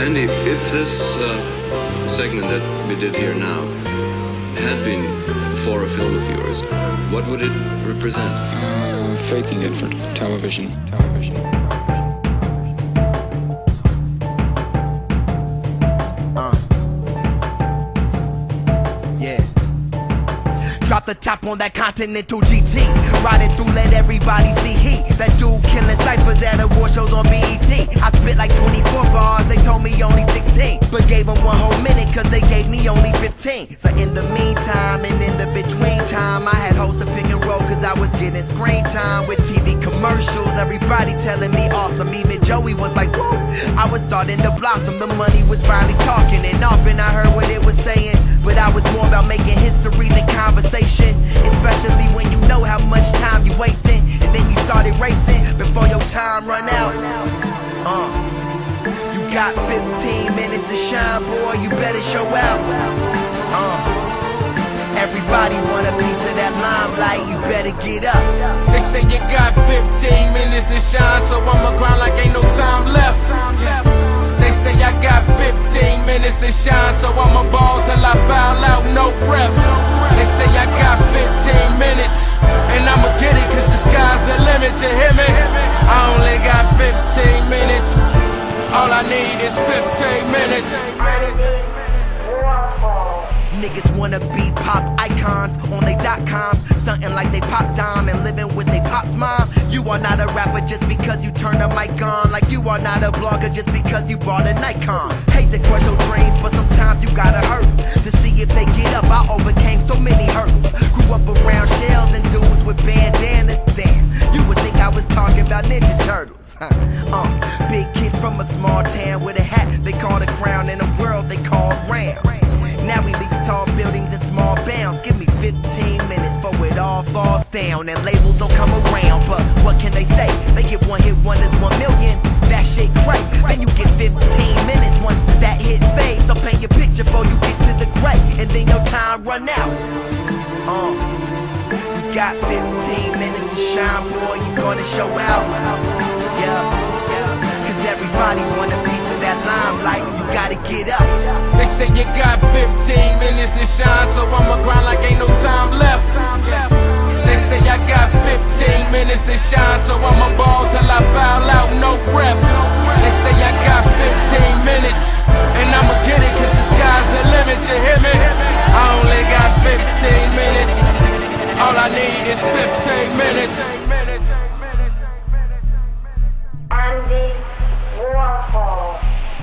Andy, if this segment that we did here now had been for a film of yours, what would it represent? Faking it for television. Yeah. Drop the top on that Continental GT. Riding through, let everybody see heat. That dude killing ciphers at award shows on BET. I spit like 24 bars, they told me only 16. But gave them one whole minute, cause they gave me only 15. So in the meantime, and in the between time, I had hosts to pick and roll, cause I was getting screen time with TV commercials. Everybody telling me awesome, even Joey was like, woo. I was starting to blossom, the money was finally talking. And often I heard what it was saying, but I was more about making history than conversation. Especially when you know how much time you wasting, and then you started racing before your time run out. You got 15 minutes to shine, boy, you better show out. Everybody want a piece of that limelight, you better get up. They say you got 15 minutes to shine, so I'ma grind like ain't no time left. They say I got 15 minutes to shine, so I'ma ball till I foul out, no breath. They say I got 15 minutes, and I'ma get it, cause the sky's the limit, you hear me? I only got 15 minutes, all I need is 15 minutes. Niggas wanna be pop icons on they .coms, stunting like they pop dime and living with they pop's mom. You are not a rapper just because you turn the mic on, like you are not a blogger just because you bought a Nikon. Hate to crush your dreams, but sometimes you gotta hurt to see if they get up. I overcame so many hurdles, grew up around shells and dudes with bandanas. Damn, you would think I was talking about Ninja Turtles. Big kid from a small town with a hat they called a crown, in a world they called round. Now we leave tall buildings in small bounds. Give me 15 minutes before it all falls down and labels don't come around. But what can they say? They get one hit wonders, 1 million. That shit great. Then you get 15 minutes once that hit fades. So paint your picture before you get to the gray, and then your time run out. You got 15 minutes to shine, boy. You gonna show out. Yeah. Cause everybody want a piece of that limelight. You gotta get up. They say you got 15 minutes to shine, so I'ma grind like ain't no time left. They say I got 15 minutes to shine, so I'ma ball till I foul out, no breath. They say I got 15 minutes, and I'ma get it, cause the sky's the limit, you hear me? I only got 15 minutes, all I need is 15 minutes. Andy Warhol.